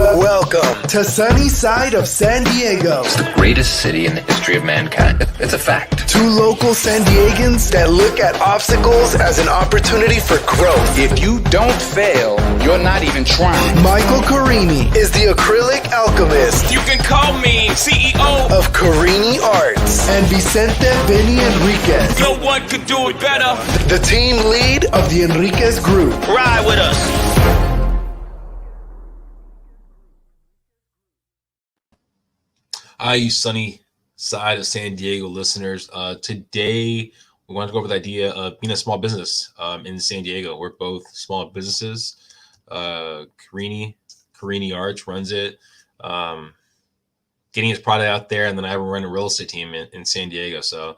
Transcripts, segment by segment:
Welcome to sunny side of San Diego. It's the greatest city in the history of mankind. It's a fact. Two local San Diegans that look at obstacles as an opportunity for growth. If you don't fail, you're not even trying. Michael Carini is the Acrylic Alchemist. You can call me CEO of Carini Art. And Vicente, Vinnie, Enriquez. No one could do it better. The team lead of the Enriquez group. Ride with us. Hi, you sunny side of San Diego listeners. Today, we want to go over the idea of being a small business in San Diego. We're both small businesses. Carini Art runs it, getting his product out there, and then I run a real estate team in San Diego. So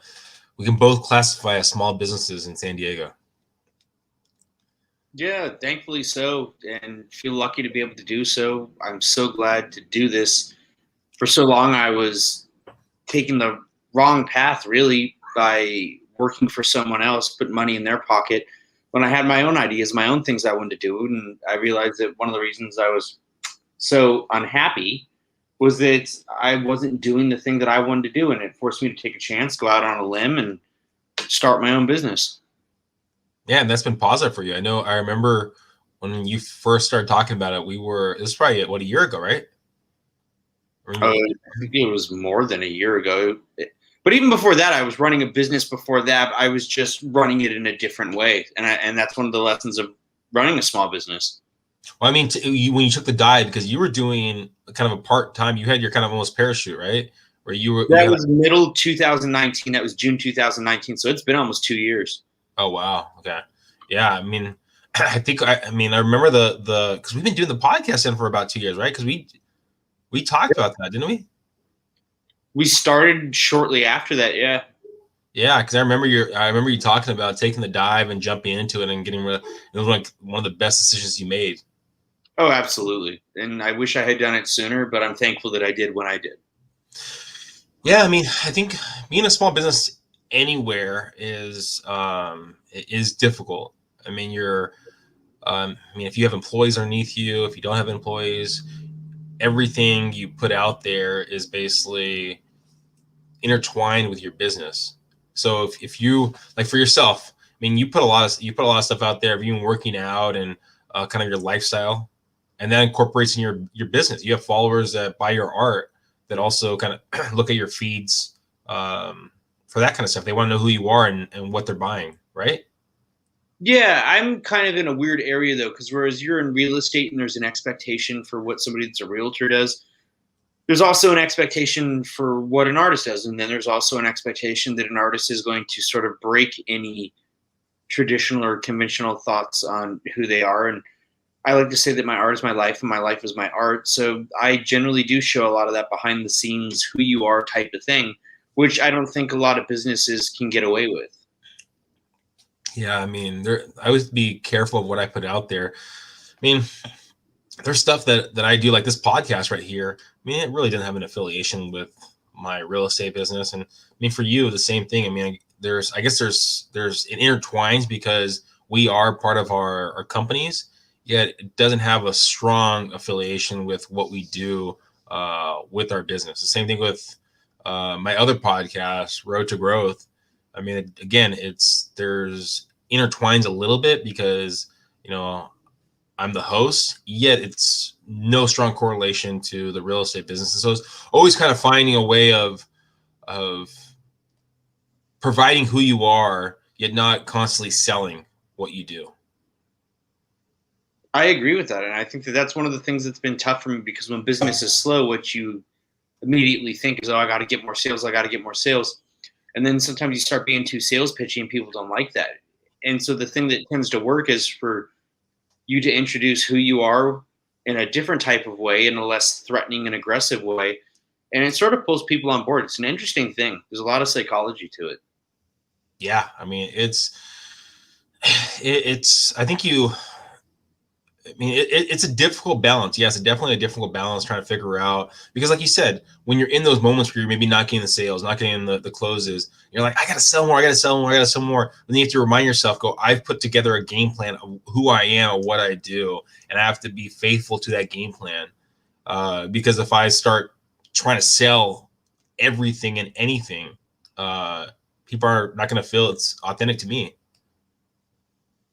we can both classify as small businesses in San Diego. Yeah, thankfully so, and feel lucky to be able to do so. I'm so glad to do this. For so long, I was taking the wrong path, really, by working for someone else, put money in their pocket, when I had my own ideas, my own things I wanted to do. And I realized that one of the reasons I was so unhappy was that I wasn't doing the thing that I wanted to do, and it forced me to take a chance, go out on a limb, and start my own business. Yeah, and that's been positive for you. I remember when you first started talking about it, this was probably, a year ago, right? I think it was more than a year ago. But even before that, I was running a business. Before that, I was just running it in a different way. And that's one of the lessons of running a small business. Well, I mean, when you took the dive, because you were doing kind of a part-time, you had your kind of almost parachute, right? Where you were. That was middle 2019. That was June 2019. So it's been almost 2 years. Oh, wow. Okay. Yeah. I mean, I remember because we've been doing the podcast for about 2 years, right? Because we talked about that, didn't we? We started shortly after that, yeah. Yeah, because I remember you talking about taking the dive and jumping into it and getting rid of it. It was like one of the best decisions you made. Oh, absolutely. And I wish I had done it sooner, but I'm thankful that I did when I did. Yeah, I mean, I think being a small business anywhere is difficult. I mean, if you have employees underneath you, if you don't have employees, everything you put out there is basically intertwined with your business. So if you, like, for yourself, I mean, you put a lot of stuff out there, even working out and kind of your lifestyle, and that incorporates in your business. You have followers that buy your art that also kind of look at your feeds for that kind of stuff. They want to know who you are and what they're buying, right? Yeah, I'm kind of in a weird area, though, because whereas you're in real estate and there's an expectation for what somebody that's a realtor does, there's also an expectation for what an artist does. And then there's also an expectation that an artist is going to sort of break any traditional or conventional thoughts on who they are. And I like to say that my art is my life and my life is my art. So I generally do show a lot of that behind the scenes, who you are type of thing, which I don't think a lot of businesses can get away with. Yeah, I mean, I always be careful of what I put out there. I mean, there's stuff that I do, like this podcast right here. I mean, it really doesn't have an affiliation with my real estate business. And I mean, for you, the same thing. I mean, there's it intertwines because we are part of our companies, yet it doesn't have a strong affiliation with what we do with our business. The same thing with my other podcast, Road to Growth. I mean, again, there's intertwines a little bit because, I'm the host, yet it's no strong correlation to the real estate business. And so it's always kind of finding a way of providing who you are, yet not constantly selling what you do. I agree with that. And I think that that's one of the things that's been tough for me, because when business is slow, what you immediately think is, I got to get more sales. And then sometimes you start being too sales pitchy and people don't like that. And so the thing that tends to work is for you to introduce who you are in a different type of way, in a less threatening and aggressive way. And it sort of pulls people on board. It's an interesting thing. There's a lot of psychology to it. Yeah. I mean, it's a difficult balance. Yes, it's definitely a difficult balance trying to figure out, because like you said, when you're in those moments where you're maybe not getting the sales, not getting the closes, you're like, I got to sell more. Then you have to remind yourself, I've put together a game plan of who I am or what I do, and I have to be faithful to that game plan. Because if I start trying to sell everything and anything, people are not going to feel it's authentic to me.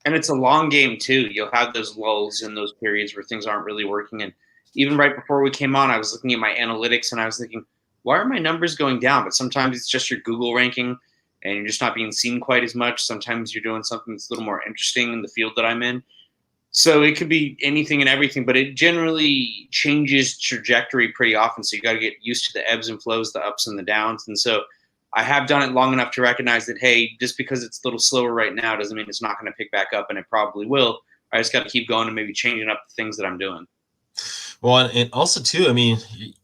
And it's a long game too. You'll have those lulls in those periods where things aren't really working. And even right before we came on, I was looking at my analytics and I was thinking, why are my numbers going down? But sometimes it's just your Google ranking and you're just not being seen quite as much. Sometimes you're doing something that's a little more interesting in the field that I'm in. So it could be anything and everything, but it generally changes trajectory pretty often. So you got to get used to the ebbs and flows, the ups and the downs. And so I have done it long enough to recognize that, hey, just because it's a little slower right now doesn't mean it's not going to pick back up, and it probably will. I just got to keep going and maybe changing up the things that I'm doing. Well, and also too, I mean,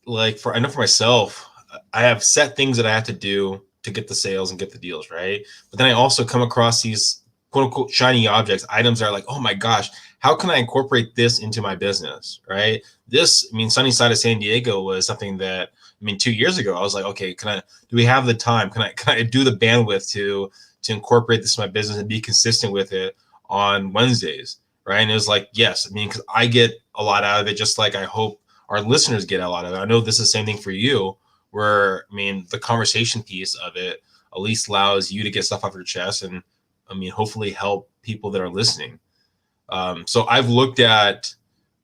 like I know for myself, I have set things that I have to do to get the sales and get the deals, right? But then I also come across these quote unquote shiny objects, items that are like, oh my gosh, how can I incorporate this into my business, right? This, I mean, Sunny Side of San Diego was something that, I mean, 2 years ago, I was like, okay, do we have the time? Can I do the bandwidth to incorporate this in my business and be consistent with it on Wednesdays, right? And it was like, yes, I mean, because I get a lot out of it, just like I hope our listeners get a lot of it. I know this is the same thing for you, where, I mean, the conversation piece of it at least allows you to get stuff off your chest and, I mean, hopefully help people that are listening. So I've looked at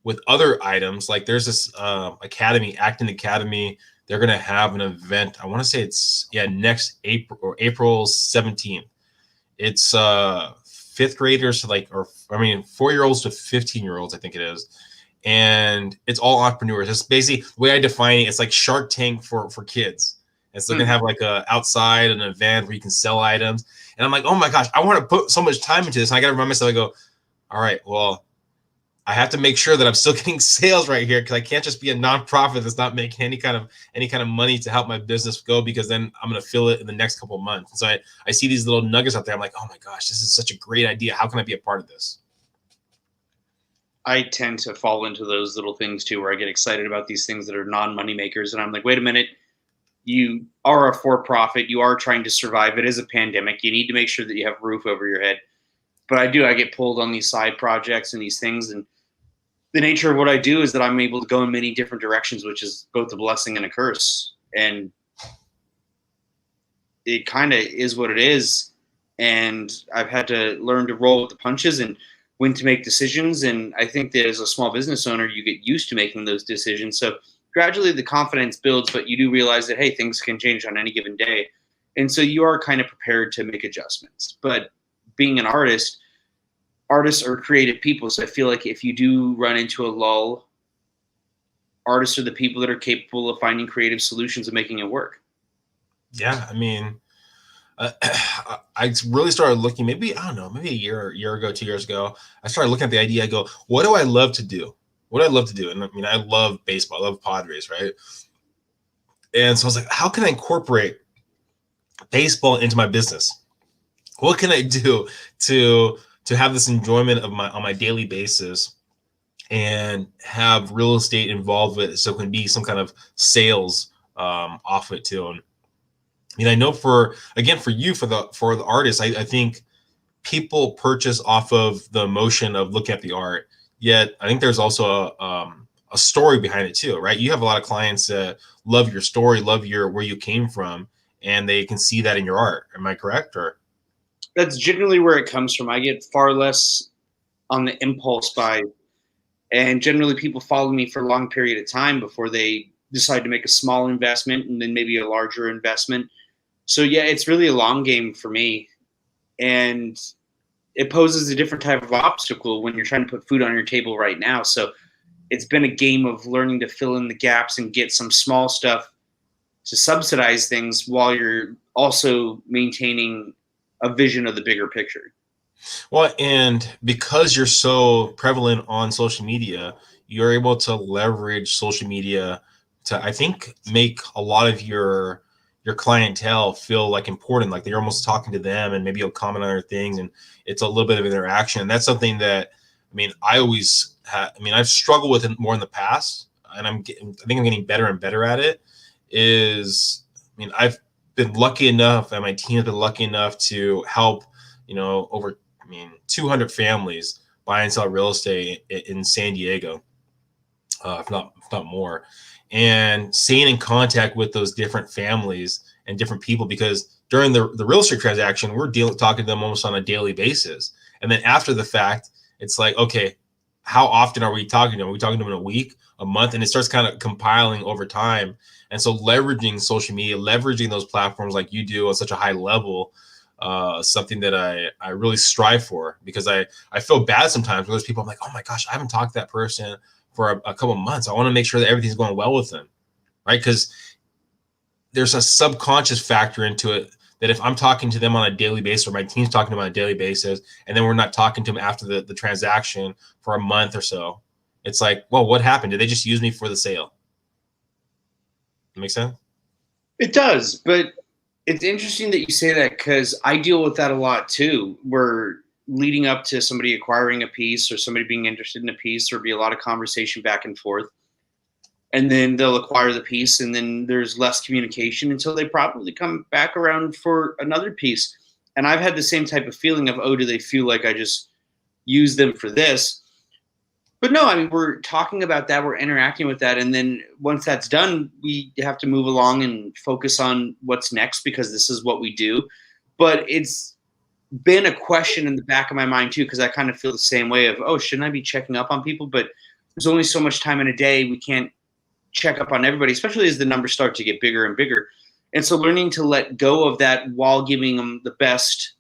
with other items, like there's this academy, Acting Academy. They're going to have an event. I want to say it's next April 17th. It's fifth graders to 4-year-olds to 15-year-olds, I think it is. And it's all entrepreneurs. It's basically the way I define it. It's like Shark Tank for kids. And so they're going to have like outside an event where you can sell items. And I'm like, oh my gosh, I want to put so much time into this. And I got to remind myself, I go, all right, well, I have to make sure that I'm still getting sales right here, because I can't just be a nonprofit that's not making any kind of money to help my business go, because then I'm going to feel it in the next couple of months. And so I see these little nuggets out there. I'm like, oh my gosh, this is such a great idea. How can I be a part of this? I tend to fall into those little things too, where I get excited about these things that are non-money makers. And I'm like, wait a minute, you are a for-profit. You are trying to survive. It is a pandemic. You need to make sure that you have a roof over your head. But I get pulled on these side projects and these things. And the nature of what I do is that I'm able to go in many different directions, which is both a blessing and a curse. And it kind of is what it is. And I've had to learn to roll with the punches and when to make decisions. And I think that as a small business owner, you get used to making those decisions. So gradually the confidence builds, but you do realize that, hey, things can change on any given day. And so you are kind of prepared to make adjustments. But being an artist, artists are creative people. So I feel like if you do run into a lull, artists are the people that are capable of finding creative solutions and making it work. Yeah, I mean, I really started looking, maybe a year ago, 2 years ago, I started looking at the idea. I go, what do I love to do? What do I love to do? And I mean, I love baseball. I love Padres, right? And so I was like, how can I incorporate baseball into my business? What can I do to have this enjoyment on my daily basis and have real estate involved with it, so it can be some kind of sales off it too? And I mean, I know for you, for the artist, I think people purchase off of the emotion of looking at the art. Yet I think there's also a story behind it too, right? You have a lot of clients that love your story, love where you came from, and they can see that in your art. Am I correct? Or that's generally where it comes from. I get far less on the impulse buy, and generally people follow me for a long period of time before they decide to make a small investment and then maybe a larger investment. So yeah, it's really a long game for me, and it poses a different type of obstacle when you're trying to put food on your table right now. So it's been a game of learning to fill in the gaps and get some small stuff to subsidize things while you're also maintaining a vision of the bigger picture. Well, and because you're so prevalent on social media, you're able to leverage social media to, I think, make a lot of your clientele feel like important, like they're almost talking to them, and maybe you'll comment on their things, and it's a little bit of interaction. And that's something that, I mean, I've struggled with it more in the past, and I think I'm getting better and better at it. I've been lucky enough, and my team has been lucky enough to help, over 200 families buy and sell real estate in San Diego. if not more, and staying in contact with those different families and different people, because during the real estate transaction, we're talking to them almost on a daily basis. And then after the fact, it's like, okay, how often are we talking to them? Are we talking to them in a week, a month? And it starts kind of compiling over time. And so leveraging social media, leveraging those platforms like you do on such a high level, something that I really strive for, because I feel bad sometimes when there's people I'm like, oh my gosh, I haven't talked to that person for a couple months. I want to make sure that everything's going well with them, right? Because there's a subconscious factor into it that if I'm talking to them on a daily basis, or my team's talking to them on a daily basis, and then we're not talking to them after the transaction for a month or so, it's like, well, what happened? Did they just use me for the sale? That make sense? It does, but it's interesting that you say that, because I deal with that a lot too. We're leading up to somebody acquiring a piece or somebody being interested in a piece, or be a lot of conversation back and forth. And then they'll acquire the piece, and then there's less communication until they probably come back around for another piece. And I've had the same type of feeling of, oh, do they feel like I just use them for this? But no, I mean, we're talking about that, we're interacting with that, and then once that's done, we have to move along and focus on what's next, because this is what we do. But it's been a question in the back of my mind too, because I kind of feel the same way of, oh, shouldn't I be checking up on people? But there's only so much time in a day. We can't check up on everybody, especially as the numbers start to get bigger and bigger. And so learning to let go of that while giving them the best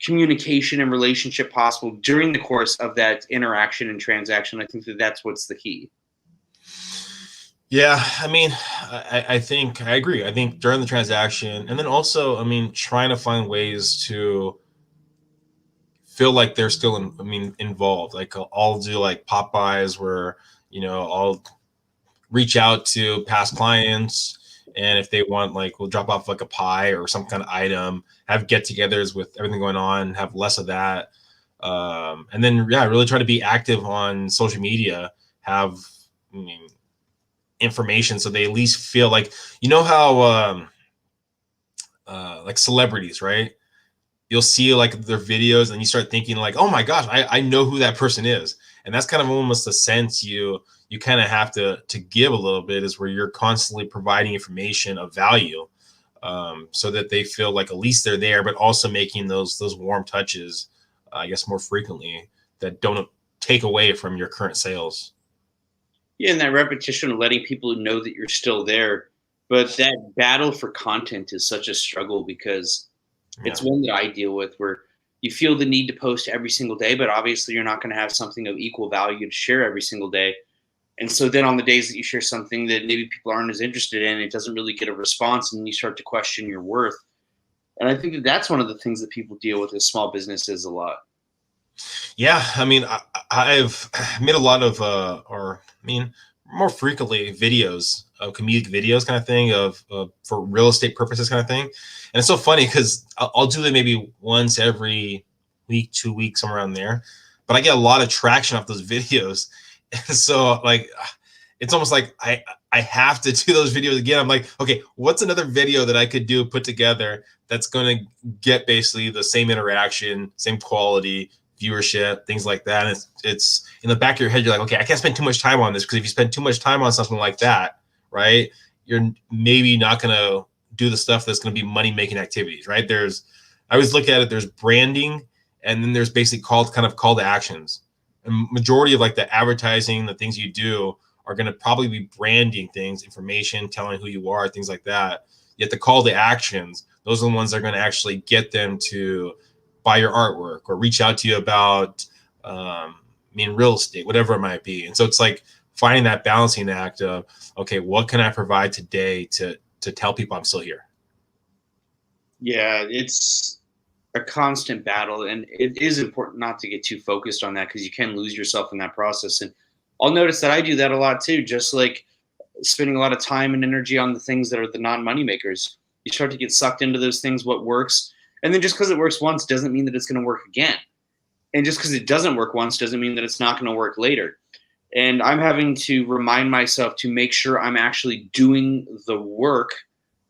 communication and relationship possible during the course of that interaction and transaction, I think that that's what's the key. Yeah, I mean, I think I agree. I think during the transaction, and then also, I mean, trying to find ways to feel like they're still involved. Like I'll do like Popeyes where, I'll reach out to past clients, and if they want, like, we'll drop off like a pie or some kind of item, have get-togethers with everything going on, have less of that, and then really try to be active on social media, have information so they at least feel like, how like celebrities, right? You'll see like their videos and you start thinking like, oh my gosh, I know who that person is. And that's kind of almost a sense you kind of have to give a little bit, is where you're constantly providing information of value, so that they feel like at least they're there, but also making those warm touches, I guess, more frequently, that don't take away from your current sales. Yeah, and that repetition of letting people know that you're still there. But that battle for content is such a struggle, because it's one that I deal with, where you feel the need to post every single day, but obviously you're not going to have something of equal value to share every single day. And so then on the days that you share something that maybe people aren't as interested in, it doesn't really get a response, and you start to question your worth. And I think that that's one of the things that people deal with as small businesses a lot. Yeah, I mean, I've made a lot of, more frequently videos, comedic videos kind of thing, of for real estate purposes kind of thing. And it's so funny because I'll do it maybe once every week, 2 weeks, somewhere around there. But I get a lot of traction off those videos. And so like, it's almost like I have to do those videos again. I'm like, okay, what's another video that I could do, put together, that's going to get basically the same interaction, same quality, viewership, things like that. And it's in the back of your head, you're like, okay, I can't spend too much time on this, because if you spend too much time on something like that, right, you're maybe not going to do the stuff that's going to be money-making activities, right? I always look at it, there's branding, and then there's basically call to actions. And majority of like the advertising, the things you do are going to probably be branding things, information, telling who you are, things like that. Yet the call to actions, those are the ones that are going to actually get them to buy your artwork or reach out to you about, real estate, whatever it might be. And so it's like finding that balancing act of, okay, what can I provide today to tell people I'm still here? Yeah, it's a constant battle, and it is important not to get too focused on that, because you can lose yourself in that process. And I'll notice that I do that a lot too, just like spending a lot of time and energy on the things that are the non-money makers. You start to get sucked into those things, what works. And then just because it works once doesn't mean that it's going to work again. And just because it doesn't work once doesn't mean that it's not going to work later. And I'm having to remind myself to make sure I'm actually doing the work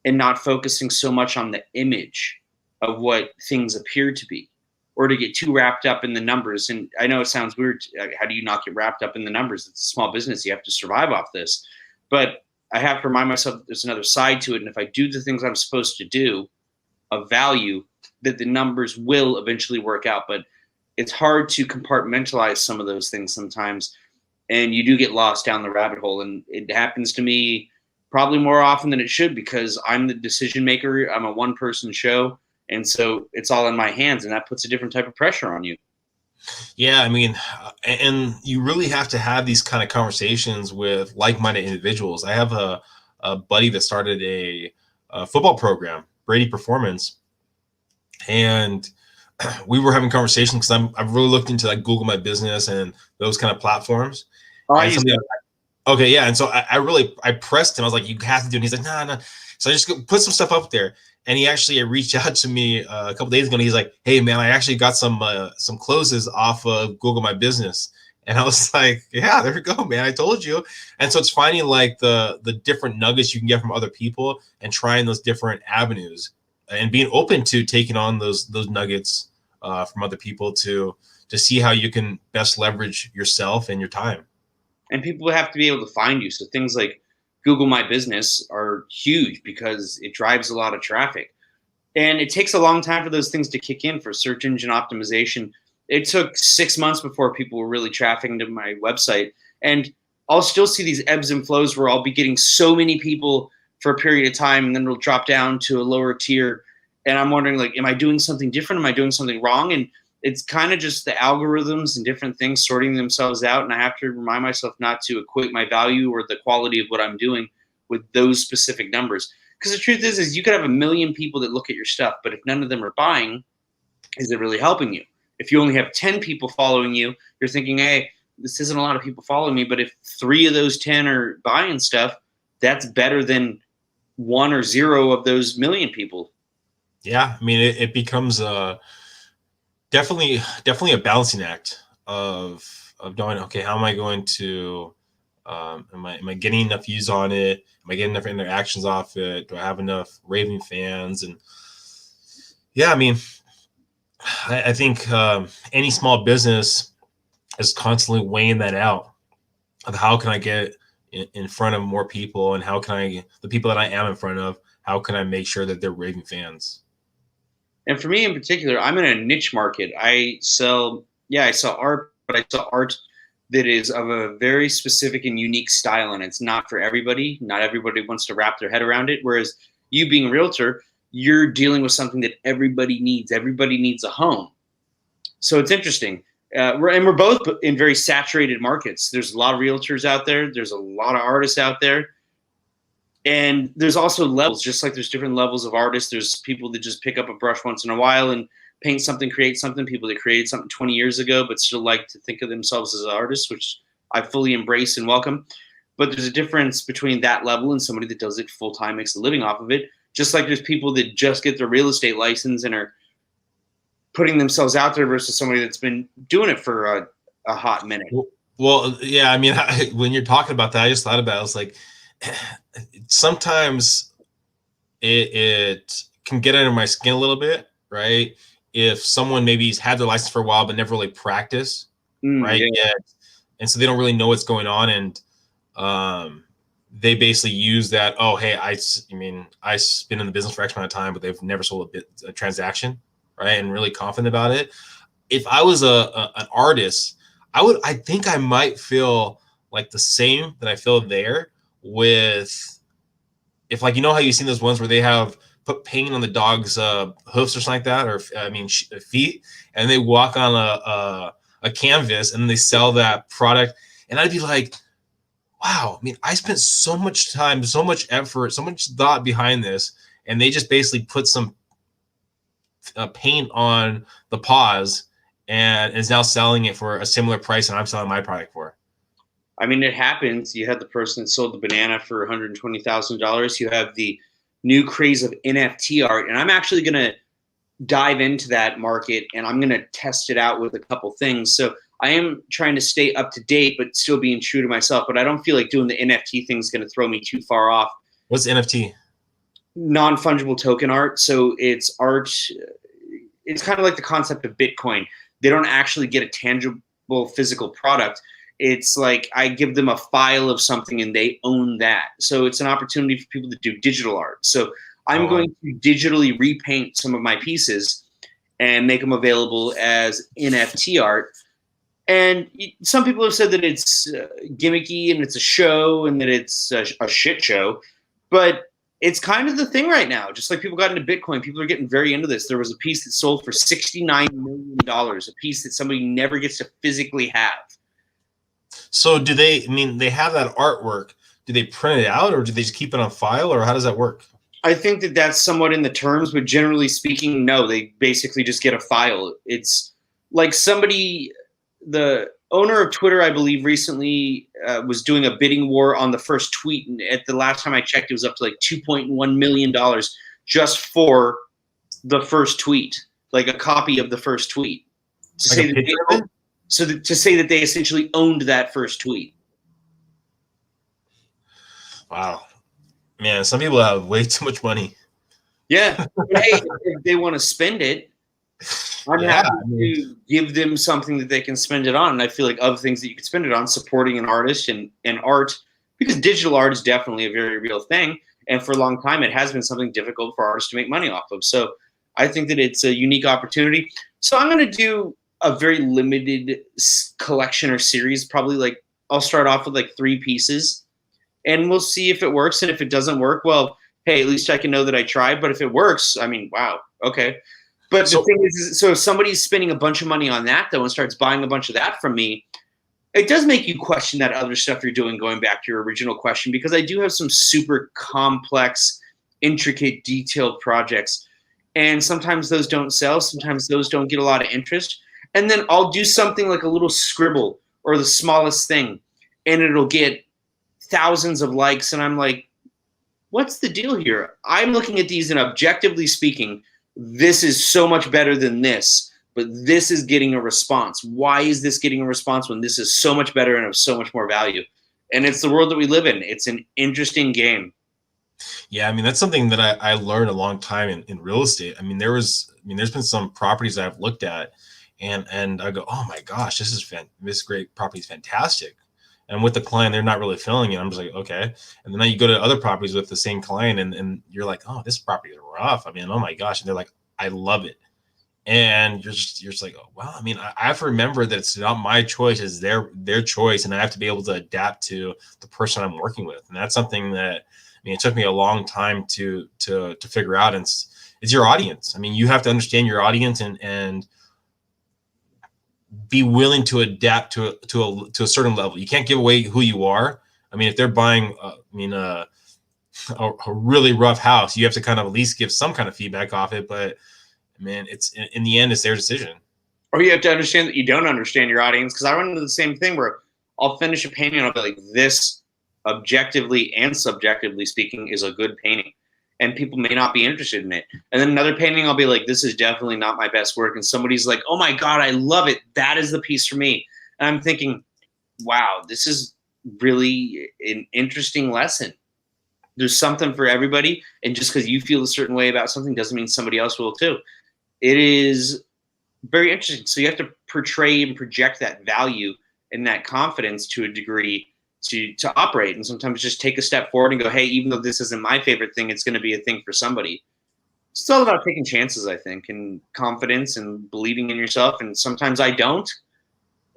and not focusing so much on the image of what things appear to be. or to get too wrapped up in the numbers. And I know it sounds weird. How do you not get wrapped up in the numbers? It's a small business. You have to survive off this. But I have to remind myself that there's another side to it. And if I do the things I'm supposed to do of value, that the numbers will eventually work out. But it's hard to compartmentalize some of those things sometimes. And you do get lost down the rabbit hole. And it happens to me probably more often than it should, because I'm the decision maker. I'm a one-person show. And so it's all in my hands, and that puts a different type of pressure on you. Yeah, I mean, and you really have to have these kind of conversations with like-minded individuals. I have a buddy that started a football program, Brady Performance, and we were having conversations because I've really looked into like Google My Business and those kind of platforms. Okay, yeah, and so I pressed him. I was like, "You have to do it." And he's like, "Nah." So I just put some stuff up there, and he actually reached out to me a couple days ago. And he's like, "Hey, man, I actually got some closes off of Google My Business." And I was like, "Yeah, there we go, man. I told you." And so it's finding like the different nuggets you can get from other people and trying those different avenues and being open to taking on those nuggets from other people to see how you can best leverage yourself and your time. And people have to be able to find you. So things like Google My Business are huge because it drives a lot of traffic. And it takes a long time for those things to kick in for search engine optimization. It took 6 months before people were really trafficking to my website. And I'll still see these ebbs and flows where I'll be getting so many people for a period of time, and then it'll drop down to a lower tier. And I'm wondering, like, am I doing something different? Am I doing something wrong? And it's kind of just the algorithms and different things sorting themselves out. And I have to remind myself not to equate my value or the quality of what I'm doing with those specific numbers. Because the truth is you could have 1 million people that look at your stuff, but if none of them are buying, is it really helping you? If you only have 10 people following you, you're thinking, hey, this isn't a lot of people following me. But if 3 of those 10 are buying stuff, that's better than 1 or 0 of those 1 million people. Yeah, I mean, it becomes definitely a balancing act of knowing, okay, how am I going to am I getting enough views on it? Am I getting enough interactions off it? Do I have enough raving fans? And yeah, I mean, I think any small business is constantly weighing that out of how can I get in front of more people, and how can the people that I am in front of, how can I make sure that they're raving fans? And for me in particular, I'm in a niche market. I sell art, but I sell art that is of a very specific and unique style, and it's not for everybody. Not everybody wants to wrap their head around it. Whereas you being a realtor, you're dealing with something that everybody needs. Everybody needs a home. So it's interesting. We're both in very saturated markets. There's a lot of realtors out there. There's a lot of artists out there. And there's also levels, just like there's different levels of artists. There's people that just pick up a brush once in a while and paint something, create something. People that created something 20 years ago but still like to think of themselves as artists, which I fully embrace and welcome. But there's a difference between that level and somebody that does it full-time, makes a living off of it. Just like there's people that just get their real estate license and are putting themselves out there versus somebody that's been doing it for a hot minute. Well, yeah, I mean, when you're talking about that, I just thought about it. I was like, sometimes it can get under my skin a little bit, right? If someone maybe's had their license for a while but never really practiced, right? Yeah. And so they don't really know what's going on, and they basically use that. Oh, hey, I've been in the business for X amount of time, but they've never sold a transaction, right? And really confident about it. If I was an artist, I think I might feel like the same that I feel there. With, if, like, you know how you've seen those ones where they have put paint on the dog's hoofs or something like that, or feet, and they walk on a canvas and they sell that product, and I'd be like, wow, I mean, I spent so much time, so much effort, so much thought behind this, and they just basically put some paint on the paws and is now selling it for a similar price than I'm selling my product for. I mean, it happens. You had the person that sold the banana for $120,000. You have the new craze of NFT art. And I'm actually going to dive into that market, and I'm going to test it out with a couple things. So I am trying to stay up to date, but still being true to myself. But I don't feel like doing the NFT thing is going to throw me too far off. What's NFT? Non-fungible token art. So it's art. it's kind of like the concept of Bitcoin. They don't actually get a tangible physical product. It's like I give them a file of something and they own that. So it's an opportunity for people to do digital art. So I'm going to digitally repaint some of my pieces and make them available as NFT art. And some people have said that it's gimmicky and it's a show and that it's a shit show, but it's kind of the thing right now. Just like people got into Bitcoin, people are getting very into this. There was a piece that sold for $69 million, a piece that somebody never gets to physically have. So do they, I mean, they have that artwork. Do they print it out or do they just keep it on file or how does that work? I think that that's somewhat in the terms, but generally speaking, no, they basically just get a file. It's like somebody, the owner of Twitter, I believe, recently was doing a bidding war on the first tweet. And at the last time I checked, it was up to like $2.1 million just for the first tweet, like a copy of the first tweet. To say to say that they essentially owned that first tweet. Wow. Man, some people have way too much money. Yeah. Hey, if they want to spend it, I'm happy to give them something that they can spend it on. And I feel like other things that you could spend it on, supporting an artist and art, because digital art is definitely a very real thing. And for a long time, it has been something difficult for artists to make money off of. So I think that it's a unique opportunity. So I'm going to do a very limited collection or series. Probably like I'll start off with like 3 pieces. And we'll see if it works. And if it doesn't work, well, hey, at least I can know that I tried. But if it works, I mean, wow, okay. But the thing is, so if somebody's spending a bunch of money on that, though, and starts buying a bunch of that from me, it does make you question that other stuff you're doing, going back to your original question, because I do have some super complex, intricate, detailed projects. And sometimes those don't sell. Sometimes those don't get a lot of interest. And then I'll do something like a little scribble or the smallest thing, and it'll get thousands of likes, and I'm like, what's the deal here? I'm looking at these and objectively speaking, this is so much better than this, but this is getting a response. Why is this getting a response when this is so much better and of so much more value? And it's the world that we live in. It's an interesting game. Yeah, I mean, that's something that I learned a long time in real estate. I mean, there's been some properties I've looked at and I go, oh my gosh, this great property is fantastic. And with the client, they're not really feeling it. I'm just like, okay. And then you go to other properties with the same client and you're like, oh, this property is rough. I mean, oh my gosh. And they're like, I love it. And you're just like, oh, well, I mean, I have to remember that it's not my choice, it's their choice. And I have to be able to adapt to the person I'm working with. And that's something that, I mean, it took me a long time to figure out. And it's your audience. I mean, you have to understand your audience and be willing to adapt to a certain level. You can't give away who you are. I mean, if they're buying, a really rough house, you have to kind of at least give some kind of feedback off it. But man, it's in the end, it's their decision. Or you have to understand that you don't understand your audience. Because I run into the same thing where I'll finish a painting and I'll be like, this, objectively and subjectively speaking, is a good painting. And people may not be interested in it. And then another painting, I'll be like, this is definitely not my best work. And somebody's like, oh my God, I love it. That is the piece for me. And I'm thinking, wow, this is really an interesting lesson. There's something for everybody. And just because you feel a certain way about something doesn't mean somebody else will too. It is very interesting. So you have to portray and project that value and that confidence to a degree to operate, and sometimes just take a step forward and go, hey, even though this isn't my favorite thing, it's going to be a thing for somebody. It's all about taking chances, I think, and confidence and believing in yourself. And sometimes I don't,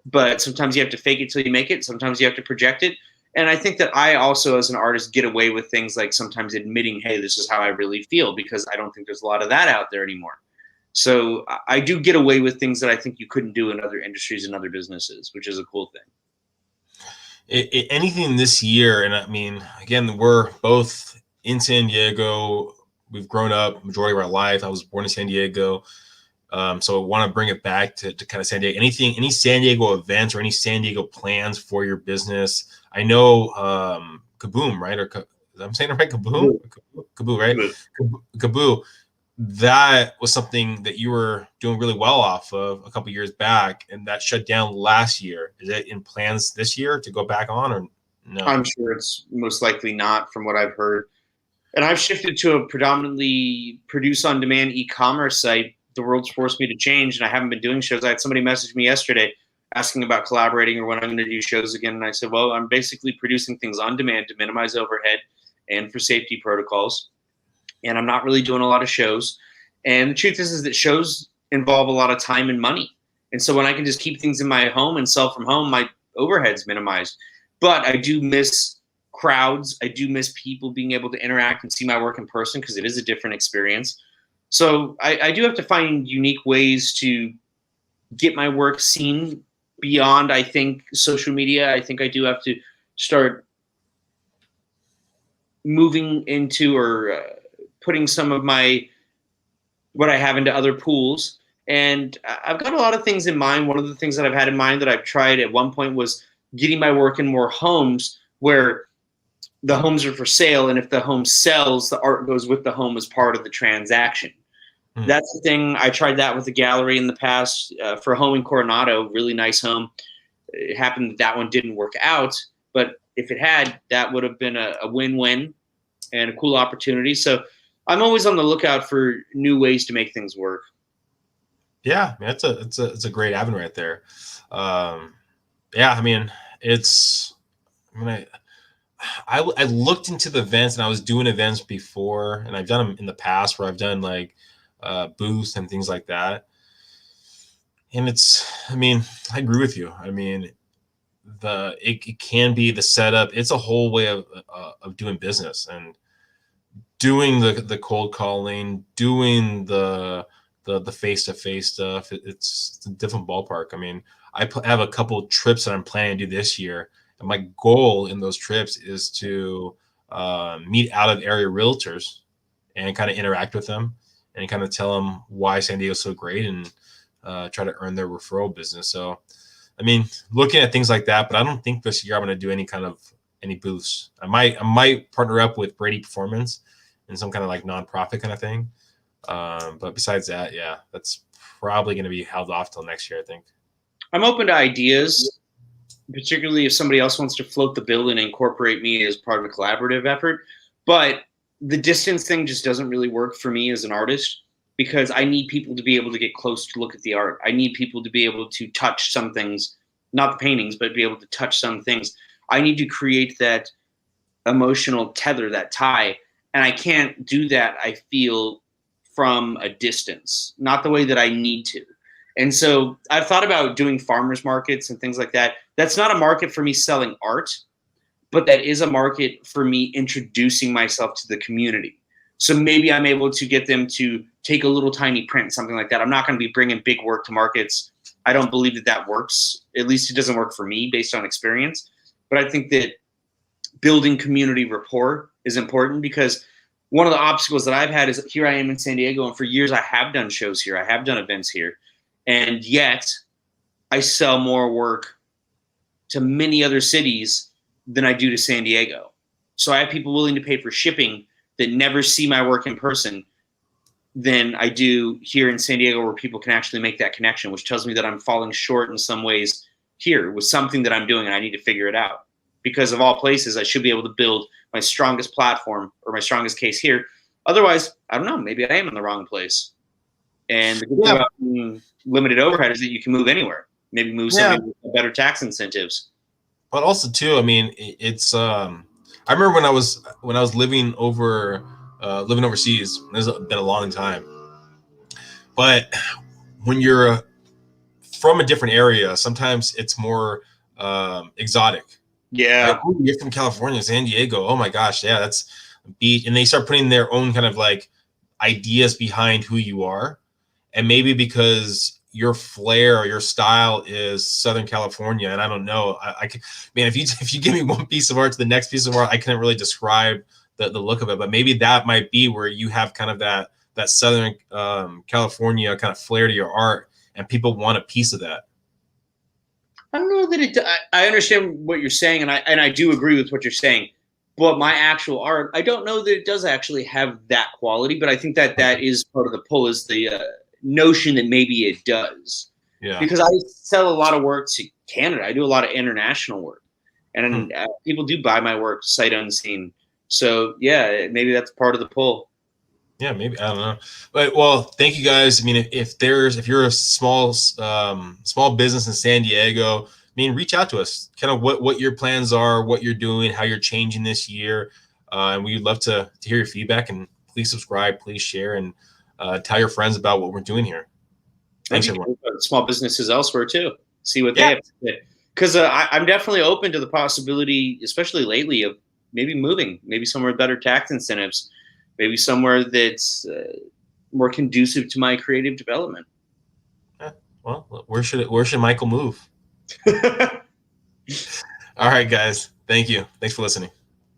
but sometimes you have to fake it till you make it. Sometimes you have to project it. And I think that I also, as an artist, get away with things like sometimes admitting, hey, this is how I really feel, because I don't think there's a lot of that out there anymore. So I do get away with things that I think you couldn't do in other industries and other businesses, which is a cool thing. Anything this year, and I mean, again, we're both in San Diego. We've grown up majority of our life. I was born in San Diego, so I want to bring it back to kind of San Diego. Any San Diego events or any San Diego plans for your business? I know Kaboom, right? Or I'm saying it right? Kaboom, Kaboo, right? Kaboo. That was something that you were doing really well off of a couple years back, and that shut down last year. Is it in plans this year to go back on, or no? I'm sure it's most likely not, from what I've heard. And I've shifted to a predominantly produce-on-demand e-commerce site the world's forced me to change, and I haven't been doing shows. I had somebody message me yesterday asking about collaborating or when I'm going to do shows again. And I said, well, I'm basically producing things on demand to minimize overhead and for safety protocols. And I'm not really doing a lot of shows. And the truth is that shows involve a lot of time and money. And so when I can just keep things in my home and sell from home, my overhead's minimized. But I do miss crowds. I do miss people being able to interact and see my work in person because it is a different experience. So I do have to find unique ways to get my work seen beyond, I think, social media. I think I do have to start moving into or putting some of what I have into other pools. And I've got a lot of things in mind. One of the things that I've had in mind that I've tried at one point was getting my work in more homes where the homes are for sale. And if the home sells, the art goes with the home as part of the transaction. That's the thing. I tried that with the gallery in the past for a home in Coronado, really nice home. It happened that one didn't work out, but if it had, that would have been a win-win and a cool opportunity. So I'm always on the lookout for new ways to make things work. Yeah, man, it's a great avenue right there. Yeah, I mean, I looked into the events, and I was doing events before, and I've done them in the past where I've done like booths and things like that. And I mean, I agree with you. I mean, it can be the setup. It's a whole way of doing business and doing the cold calling, doing the face-to-face stuff. It's a different ballpark. I mean, I have a couple of trips that I'm planning to do this year. And my goal in those trips is to meet out of area realtors and kind of interact with them and kind of tell them why San Diego's so great and try to earn their referral business. So, I mean, looking at things like that, but I don't think this year I'm going to do any booths. I might partner up with Brady Performance in some kind of like nonprofit kind of thing. But besides that, yeah, that's probably going to be held off till next year, I think. I'm open to ideas, particularly if somebody else wants to float the bill and incorporate me as part of a collaborative effort. But the distance thing just doesn't really work for me as an artist because I need people to be able to get close to look at the art. I need people to be able to touch some things, not the paintings, but be able to touch some things. I need to create that emotional tether, that tie. And I can't do that, I feel, from a distance, not the way that I need to. And so I've thought about doing farmers markets and things like that. That's not a market for me selling art, but that is a market for me introducing myself to the community. So maybe I'm able to get them to take a little tiny print, something like that. I'm not going to be bringing big work to markets. I don't believe that works. At least it doesn't work for me based on experience. But I think that building community rapport is important because one of the obstacles that I've had is here I am in San Diego, and for years I have done shows here. I have done events here. And yet I sell more work to many other cities than I do to San Diego. So I have people willing to pay for shipping that never see my work in person than I do here in San Diego, where people can actually make that connection, which tells me that I'm falling short in some ways here with something that I'm doing, and I need to figure it out. Because of all places, I should be able to build my strongest platform or my strongest case here. Otherwise, I don't know, maybe I am in the wrong place. And the good thing about limited overhead is that you can move anywhere. Maybe move somebody with better tax incentives. But also too, I mean, it's I remember when I was living overseas. This has been a long time. But when you're from a different area, sometimes it's more exotic. Yeah. Like, oh, you're from California, San Diego. Oh my gosh, yeah, that's beach. And they start putting their own kind of like ideas behind who you are. And maybe because your flair or your style is Southern California, and I don't know, I can, man, if you give me one piece of art to the next piece of art, I couldn't really describe the look of it. But maybe that might be where you have kind of that Southern California kind of flair to your art, and people want a piece of that. I don't know that I understand what you're saying, and I do agree with what you're saying. But my actual art, I don't know that it does actually have that quality. But I think that is part of the pull, is the notion that maybe it does. Yeah. Because I sell a lot of work to Canada. I do a lot of international work, and people do buy my work sight unseen. So yeah, maybe that's part of the pull. Yeah, maybe, I don't know, but well, thank you guys. I mean, if you're a small business in San Diego, I mean, reach out to us. Kind of what your plans are, what you're doing, how you're changing this year, and we'd love to hear your feedback. And please subscribe, please share, and tell your friends about what we're doing here. Thanks, everyone. Small businesses elsewhere too. See what they have to say. Because I'm definitely open to the possibility, especially lately, of maybe moving, maybe somewhere with better tax incentives, maybe somewhere that's more conducive to my creative development. Yeah. Well, where should Michael move? All right, guys. Thank you. Thanks for listening.